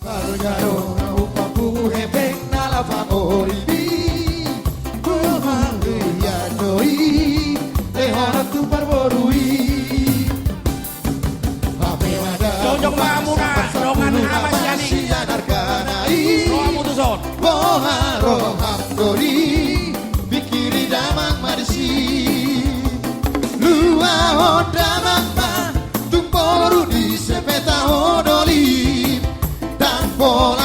Parugaro upapu hebeng nala favori Buhari ya doi lehona tu parborui Ame wada Jojong mamuna rongan amas yani siadarkanai Roa mutuson Roham dori bikiri damang marisi Lua hodamang ma tumporu di sepeta hodoli Dan pola